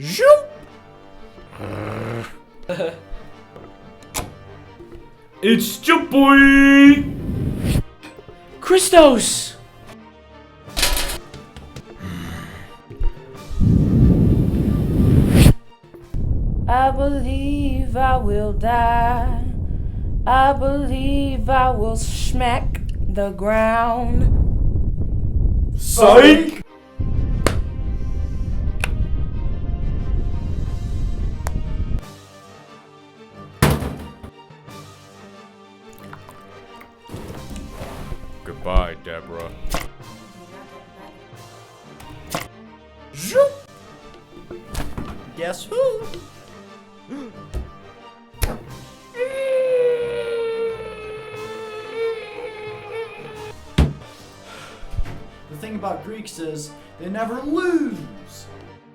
Zoop! It's your boy, Christos! I believe I will die. I believe I will smack the ground. Psych! Goodbye, Deborah. Zoop! Guess who? The thing about Greeks is they never lose.